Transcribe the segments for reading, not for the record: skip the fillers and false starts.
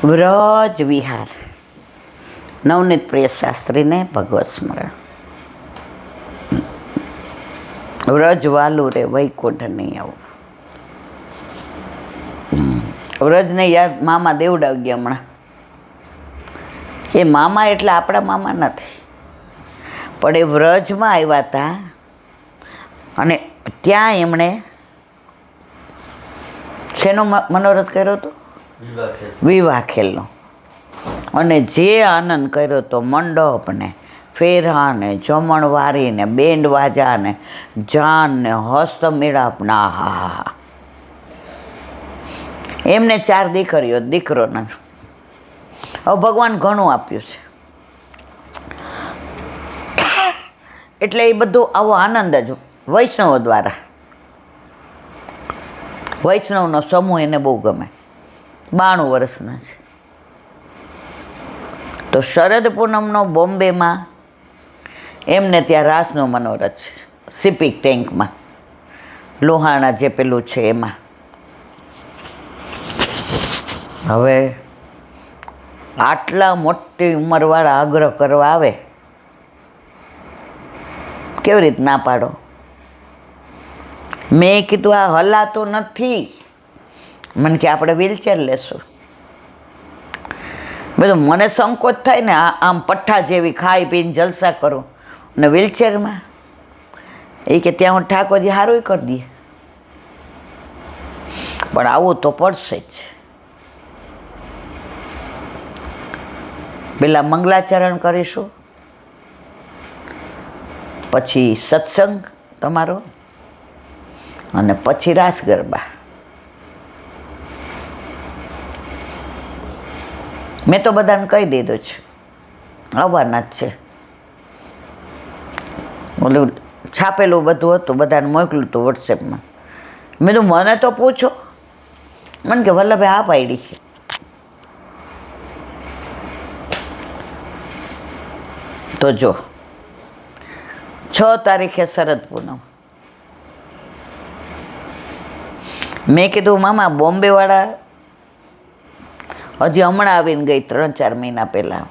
વ્રજ વિહાર. નવનીત પ્રિય શાસ્ત્રીને ભગવત સ્મરણ. વ્રજ વાલું રે વૈકુંઠ નહીં આવું. વ્રજને યાદ મામા દેવડાવી ગયા હમણાં. એ મામા એટલે આપણા મામા નથી, પણ એ વ્રજમાં આવ્યા હતા અને ત્યાં એમણે શેનો મનોરથ કર્યો હતો? વિવાહ ખેલનો. અને જે આનંદ કર્યો હતો, મંડપને, ફેરાને, જમણવારીને, બેન્ડ વાજાને, જાનને, હસ્તમેળાપના. હા, એમને 4 દીકરીઓ, દીકરો નથી. હવે ભગવાન ઘણું આપ્યું છે એટલે એ બધું આવો આનંદ જ વૈષ્ણવો દ્વારા. વૈષ્ણવનો સમૂહ એને બહુ ગમે. 92 વર્ષના છે. તો શરદ પૂનમનો બોમ્બેમાં એમને ત્યાં રાસનો મનોરથ છે, સિપિક ટેન્કમાં, લોહાણા જે પેલું છે એમાં. હવે આટલા મોટી ઉંમરવાળા આગ્રહ કરવા આવે, કેવી રીતે ના પાડો? મેં કીધું આ હલાતું નથી. મને કે આપણે વ્હીલચેર લેશું. બધું મને સંકોચ થાય ને, આમ પઠ્ઠા જેવી ખાઈ પીને જલસા કરું ને વ્હીલચેરમાં. એ કે ત્યાં હું ઠાકોરજી સારું કરી દઈએ, પણ આવું તો પડશે જ. પેલા મંગલાચરણ કરીશું, પછી સત્સંગ તમારો, અને પછી રાસ ગરબા. મેં તો બધાને કહી દીધું છે, આવવાના જ છે. ઓલું છાપેલું બધું હતું, બધાને મોકલું હતું વોટ્સએપમાં. મેં તો મને તો પૂછો. મને કે વલ્લભે હા પાડી. તો જો 6 તારીખે શરદ પૂનમ. મેં કીધું મામા બોમ્બેવાળા હજી હમણાં આવીને ગઈ 3-4 મહિના પહેલાં.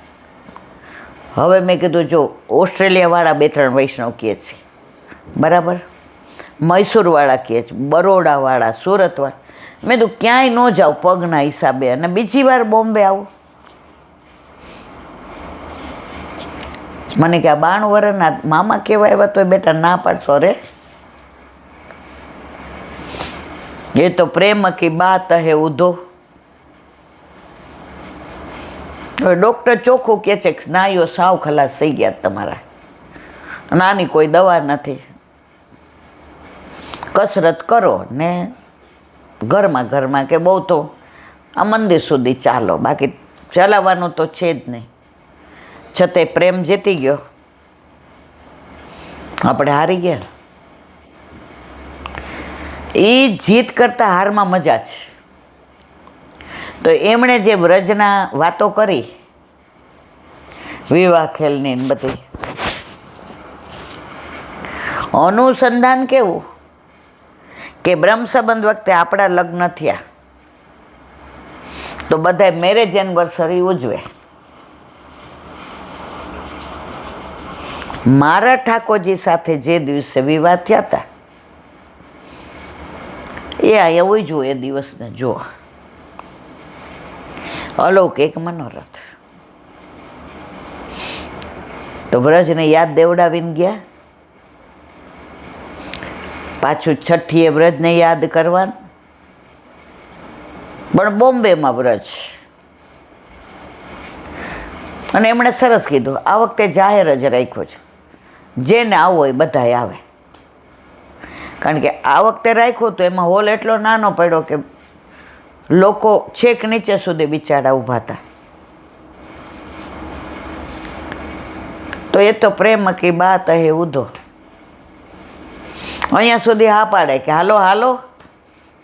હવે મેં કીધું જો ઓસ્ટ્રેલિયાવાળા 2-3 વૈષ્ણવ કહે છે, બરાબર, મૈસૂરવાળા કહે છે, બરોડાવાળા, સુરતવાળા. મેં કીધું ક્યાંય ન જાઉં પગના હિસાબે, અને બીજી વાર બોમ્બે આવું. મને કે આ 92 વર્ષના મામા કહેવાય એવા તો બેટા ના પાડશો રે. એ તો પ્રેમ કી બાત હે ઉધો. હવે ડૉક્ટર ચોખ્ખું કહે છે કે સ્નાયુઓ સાવ ખલાસ થઈ ગયા તમારા, નાની કોઈ દવા નથી. કસરત કરો ને ઘરમાં કે બહુ તો આ મંદિર સુધી ચાલો, બાકી ચલાવવાનું તો છે જ નહીં. છતાંય પ્રેમ જીતી ગયો, આપણે હારી ગયા. એ જીત કરતાં હારમાં મજા છે. તો એમણે જે વ્રજના વાતો કરી, વિવાહ ખેલની બધી, અનુસંધાન કેવું કે બ્રહ્મ સંબંધ વખતે આપણા લગ્ન થયા તો બધા મેરેજ એનિવર્સરી ઉજવે. મારા ઠાકોરજી સાથે જે દિવસે વિવાહ થયા હતા એ અહીંયા ઉજવું એ દિવસને. જો અલૌકિક મનોરથ. તો વ્રજને યાદ દેવડાવીને ગયા. પાછું છઠ્ઠીએ વ્રજને યાદ કરવાનું, પણ બોમ્બેમાં વ્રજ. અને એમણે સરસ કીધું, આ વખતે જાહેર જ રાખ્યો છે, જેને આવો એ બધાય આવે. કારણ કે આ વખતે રાખ્યું તો એમાં હોલ એટલો નાનો પડ્યો કે લોકો છેક નીચે સુધી બિચારા ઊભા હતા. તો એ તો પ્રેમ કી બાત હે ઉધો. અહીંયા સુધી હા પાડે કે હાલો હાલો,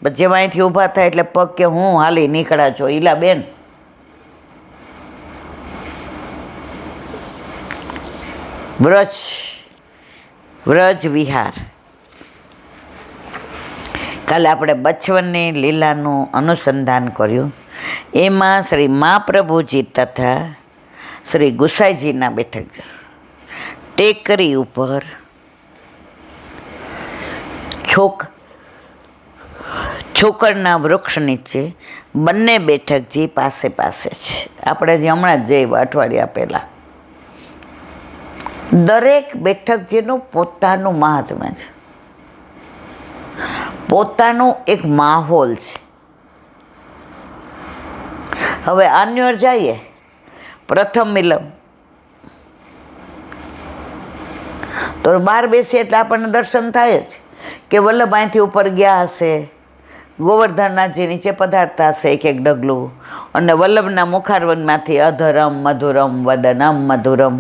જેવા અહીંથી ઊભા થાય એટલે પગ કે હું હાલી નીકળ્યા છો ઈલા બેન. વ્રજ વિહાર. કાલે આપણે બચવનની લીલાનું અનુસંધાન કર્યું એમાં શ્રી મહાપ્રભુજી તથા શ્રી ગુસાઈજીના બેઠક છે. ટેકરી ઉપર છોકરના વૃક્ષ નીચે બંને બેઠકજી પાસે પાસે છે. આપણે જે હમણાં જ જઈ અઠવાડિયા પહેલાં. દરેક બેઠકજીનું પોતાનું મહાત્મ્ય છે, પોતાનું એક માહોલ છે. હવે આન્યોર જઈએ, પ્રથમ મિલન તો બહાર બેસીએ એટલે આપણને દર્શન થાય જ કે વલ્લભ અહીંથી ઉપર ગયા હશે, ગોવર્ધનનાથજી નીચે પધારતા હશે એક એક ડગલું, અને વલ્લભના મુખારવનમાંથી અધરમ મધુરમ વદનમ મધુરમ.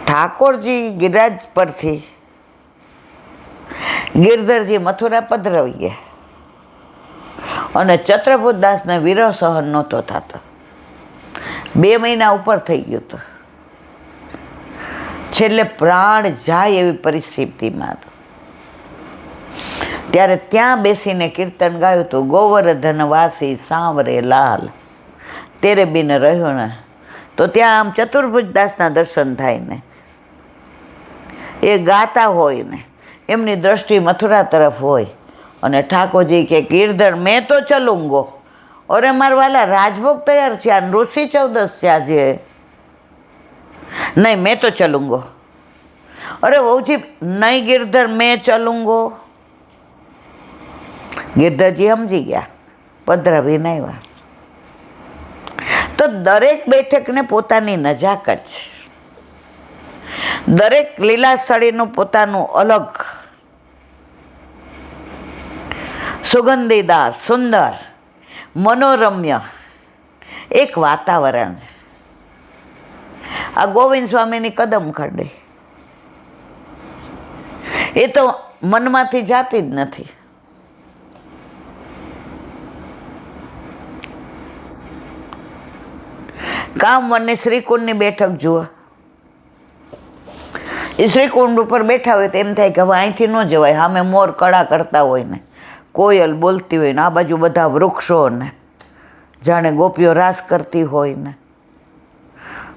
ઠાકોરજી ગિરિરાજ પરથી ગિરધરજી મથુરા પધરાવી ગયા અને ચત્રભુતદાસને વિરહ સહન નહોતો થતો. 2 મહિના ઉપર થઈ ગયું હતું. છેલ્લે પ્રાણ જાય એવી પરિસ્થિતિમાં હતો. ત્યારે ત્યાં બેસીને કીર્તન ગાયું હતું, ગોવર્ધન વાસી સાંવરે લાલ તેરે બિન રહ્યો ને. તો ત્યાં આમ ચતુર્ભુજદાસના દર્શન થાય ને, એ ગાતા હોય ને, એમની દ્રષ્ટિ મથુરા તરફ હોય, અને ઠાકોરજી કે ગિરધર મેં તો ચલુંગો. અરે મારા વાલા, રાજભોગ તૈયાર છે, આ ઋષિ ચૌદસ છે આજે. નહીં, મેં તો ચલુંગો. અરે વહુજી નહીં ગિરધર, મેં ચલુંગો. ગિરધરજી સમજી ગયા, પધરાવીને આવ્યા. તો દરેક બેઠકને પોતાની નજાકત છે, દરેક લીલાસ્થળીનું પોતાનું અલગ સુગંધીદાર, સુંદર, મનોરમ્ય એક વાતાવરણ. આ ગોવિંદ સ્વામીની કદમ ખંડી એ તો મનમાંથી જાતી જ નથી. કામવનની શ્રીકુંડની બેઠક જુઓ. એ શ્રીકુંડ ઉપર બેઠા હોય તો એમ થાય કે હવે અહીંથી ન જવાય. સામે મોર કળા કરતા હોય ને, કોયલ બોલતી હોય ને, આ બાજુ બધા વૃક્ષો ને, જાણે ગોપીઓ રાસ કરતી હોય ને,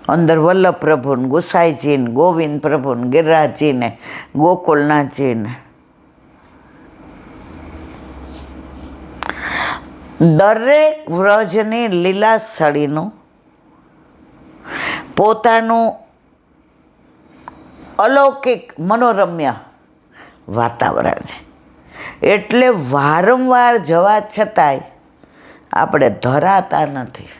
અંદર વલ્લભ પ્રભુ ને, ગુસાઈજી ને, ગોવિંદ પ્રભુ ને, ગિરિરાજજી ને, ગોકુલનાથજી ને. દરેક વ્રજની લીલા સ્થળીનું પોતાનું અલૌકિક મનોરમ્ય વાતાવરણ છે. એટલે વારંવાર જવા છતાંય આપણે ધરાતા નથી.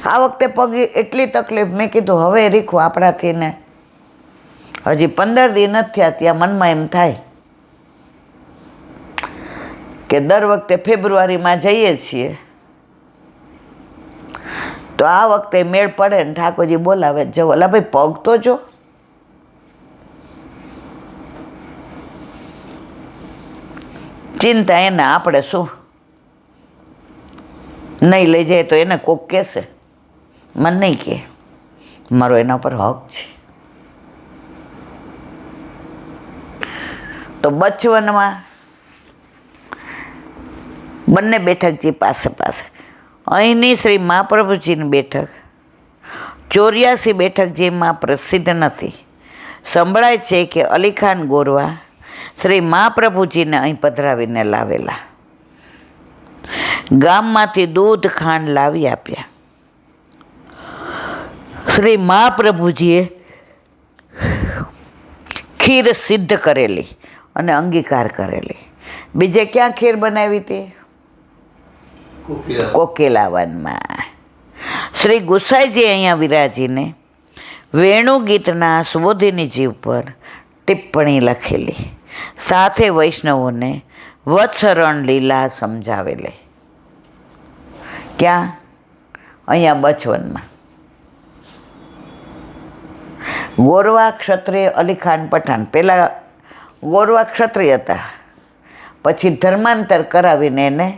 આ વખતે પગે એટલી તકલીફ, મેં કીધું હવે રીખું આપણાથી ને હજી 15 દી નથી થયા, ત્યાં મનમાં એમ થાય કે દર વખતે ફેબ્રુઆરીમાં જઈએ છીએ તો આ વખતે મેળ પડે ને ઠાકોરજી બોલાવે જવો. અલા ભાઈ, પગ તો જો. ચિંતા એને, આપણે શું નહીં લઈ જાય તો એને કોક કહેશે, મને નહીં કહે, મારો એના પર હક છે. તો બચવનમાં બંને બેઠકજી પાસે પાસે. અહીંની શ્રી મહાપ્રભુજીની બેઠક 84 બેઠક જેમાં પ્રસિદ્ધ નથી. સંભળાય છે કે અલીખાન ગોરવા શ્રી મહાપ્રભુજીને અહીં પધરાવીને લાવેલા. ગામમાંથી દૂધ ખાંડ લાવી આપ્યા. શ્રી મહાપ્રભુજીએ ખીર સિદ્ધ કરેલી અને અંગીકાર કરેલી. બીજે ક્યાં ખીર બનાવી હતી? કોકિલાવનમાં. શ્રી ગુસાઈજી અહીંયા વિરાજીને વેણુ ગીતના સુબોધિનીજી ઉપર ટિપ્પણી લખેલી, સાથે વૈષ્ણવોને વત્સરણ લીલા સમજાવેલી. ક્યાં? અહીંયા બચવનમાં. ગોરવા ક્ષત્રિય અલીખાન પઠાણ. પહેલાં ગોરવા ક્ષત્રિય હતા, પછી ધર્માંતર કરાવીને એને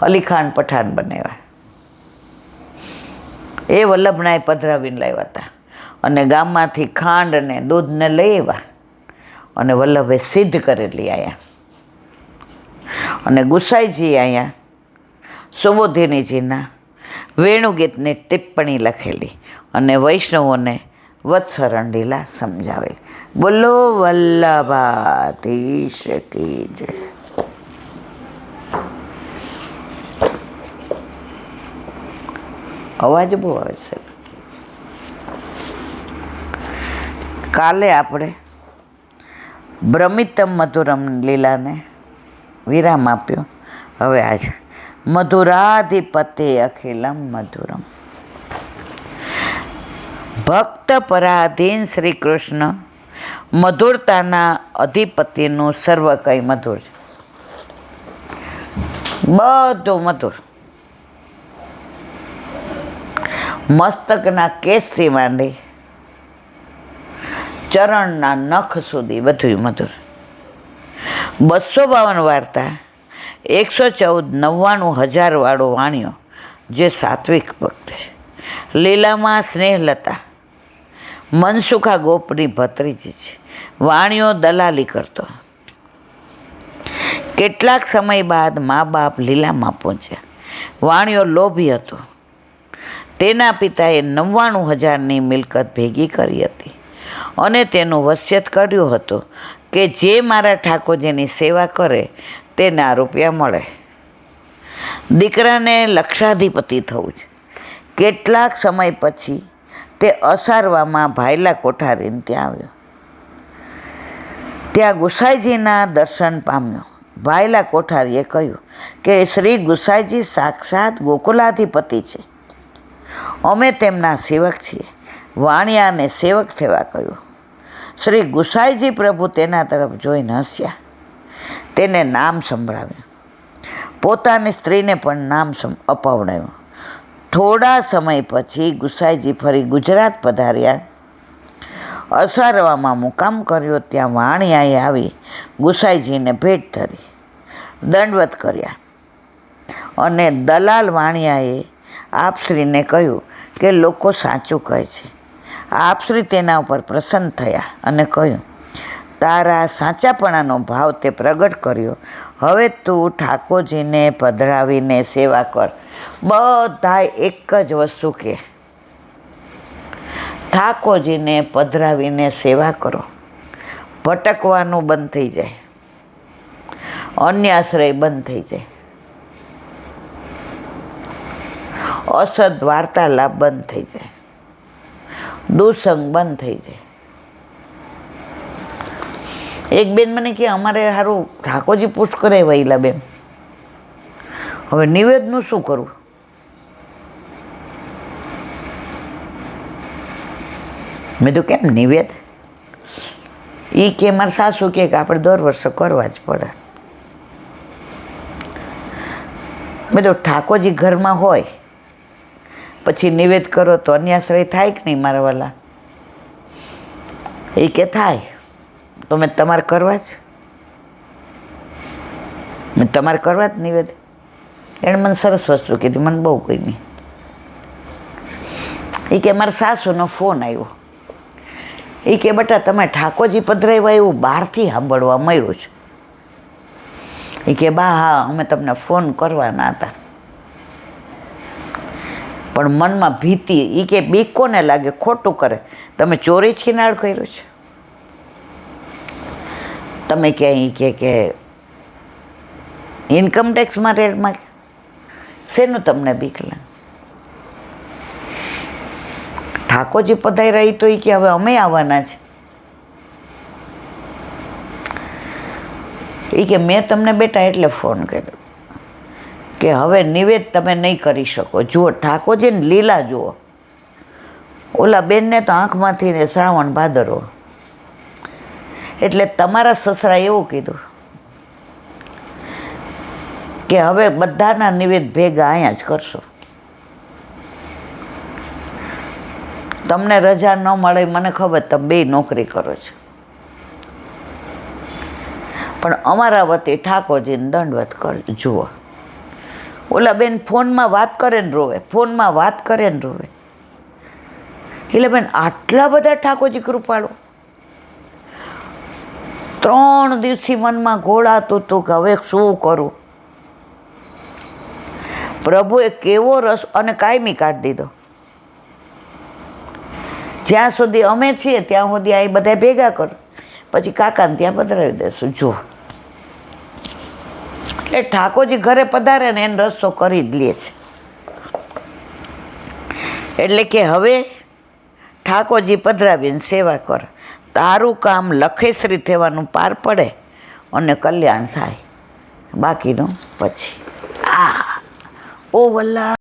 અલીખાન પઠાણ બનાવ્યા. એ વલ્લભનાએ પધરાવીને લાવ્યા હતા અને ગામમાંથી ખાંડ અને દૂધને લઈ આવ્યા અને વલ્લભે સિદ્ધ કરેલી આયા. અને ગુસાઈજી અહીંયા સુબોધિનીજીના વેણુગીતની ટિપ્પણી લખેલી અને વૈષ્ણવોને વત્સરણ લીલા સમજાવેલી. બોલો વલ્લભાધીશ કી જય. અવાજ બહુ આવે છે. કાલે આપણે ભ્રમિતમ મધુરમ લીલાને વિરામ આપ્યો. હવે આજે મધુરાધિપતે અખિલમ મધુરમ. ભક્ત પરાધીન શ્રી કૃષ્ણ મધુરતાના અધિપતિનું સર્વ કંઈ મધુર, બધું મધુર. મસ્તકના કેસથી માંડી ચરણના નખ સુધી બધું મધુર. 252 વાર્તા, 114,99,000 વાળો વાણિયો જે સાત્વિક ભક્ત છે. લીલામાં સ્નેહલતા મનસુખા ગોપની ભત્રીજી છે. વાણિયો દલાલી કરતો. કેટલાક સમય બાદ મા બાપ લીલામાં પહોંચ્યા. વાણિયો લોભી હતો. તેના પિતાએ 99,000ની મિલકત ભેગી કરી હતી અને તેનું વસિયત કર્યું હતું કે જે મારા ઠાકોરજીની સેવા કરે તેને આ રૂપિયા મળે. દીકરાને લક્ષાધિપતિ થવું છે. કેટલાક સમય પછી તે અસારવામાં ભાયલા કોઠારીને ત્યાં આવ્યો. ત્યાં ગુસાઈજીના દર્શન પામ્યો. ભાયલા કોઠારીએ કહ્યું કે શ્રી ગુસાઈજી સાક્ષાત ગોકુલાધિપતિ છે. અમે તેમના સેવક છીએ. વાણિયાને સેવક થવા કહ્યું. શ્રી ગુસાઈજી પ્રભુ તેના તરફ જોઈને હસ્યા. તેને નામ સંભળાવ્યું. પોતાની સ્ત્રીને પણ નામ અપાવડાવ્યું. થોડા સમય પછી ગુસાઈજી ફરી ગુજરાત પધાર્યા. અસારવામાં મુકામ કર્યો. ત્યાં વાણિયાએ આવી ગુસાઈજીને ભેટ ધરી, દંડવત કર્યા અને દલાલ વાણિયાએ આપશ્રીને કહ્યું કે લોકો સાચું કહે છે. આપશ્રી તેના ઉપર પ્રસન્ન થયા અને કહ્યું, તારા સાચાપણાનો ભાવ તે પ્રગટ કર્યો. હવે તું ઠાકોરજીને પધરાવીને સેવા કર. બધા એક જ વસ્તુ કે ઠાકોરજીને પધરાવીને સેવા કરો. ભટકવાનું બંધ થઈ જાય, અન્ય આશ્રય બંધ થઈ જાય, અસદ વાર્તાલાપ બંધ થઈ જાય, દુસંગ બંધ થઈ જાય. એક બેન મને કે અમારે સારું ઠાકોરજી પુષ્ટ કરે વહીલા બેન, હવે નિવેદનું શું કરવું? મેં તો કેમ નિવેદ? એ કે મારા સાસુ કે આપણે દર વર્ષે કરવા જ પડે. મેં તો ઠાકોરજી ઘરમાં હોય પછી નિવેદ કરો તો અન્યાશ્રય થાય કે નહીં મારા વાલા? એ કે થાય. તો મેં તમારે કરવા જ નિવેદ. એણે મને સરસ વસ્તુ કીધી, મને બહુ ગમી. એ કે મારા સાસુનો ફોન આવ્યો. એ કે બેટા તમે ઠાકોરજી પધરાવ્યા એવું બહારથી સાંભળવા મળ્યું છે. એ કે બા હા અમે તમને ફોન કરવાના હતા પણ મનમાં ભીતિ. એ કે બીક કોને લાગે? ખોટું કરે. તમે ચોરી છીનાળ કર્યો છે? તમે ક્યાંય કે ઇન્કમ ટેક્સમાં રેડમાં શેનું તમને બીક લાગે? ઠાકોરજી પધાર્યા તો એ કે હવે અમે આવવાના છે. એ કે મેં તમને બેટા એટલે ફોન કર્યો કે હવે નિવેદ તમે નહીં કરી શકો. જુઓ ઠાકોરજીને લીલા જુઓ. ઓલા બેનને તો આંખમાંથી ને શ્રાવણ ભાદરવો. એટલે તમારા સસરા એવું કીધું કે હવે બધાના નિવેદ ભેગા અહીંયા જ કરશો. તમને રજા ન મળે મને ખબર, તમે બે નોકરી કરો છો, પણ અમારા વતી ઠાકોરજીને દંડવત કરજો. જુઓ ઓલા બેન ફોનમાં વાત કરે ને રોવે, ફોનમાં વાત કરે ને રોવે. એટલે બેન આટલા બધા ઠાકોરજી કૃપાળુ. 3 દિવસથી મનમાં ઘોળાતું હતું કે હવે શું કરું. પ્રભુએ કેવો રસ અને કાયમી કાઢી દીધો. જ્યાં સુધી અમે છીએ ત્યાં સુધી આ બધા ભેગા કર, પછી કાકાને ત્યાં પધરાવી દેશું. જુઓ, એટલે ઠાકોરજી ઘરે પધારે ને એને રસ્તો કરી જ લે છે. એટલે કે હવે ઠાકોરજી પધરાવીને સેવા કર, તારું કામ લખેશ્રી થવાનું પાર પડે અને કલ્યાણ થાય, બાકીનું પછી. ઓ વલ્લા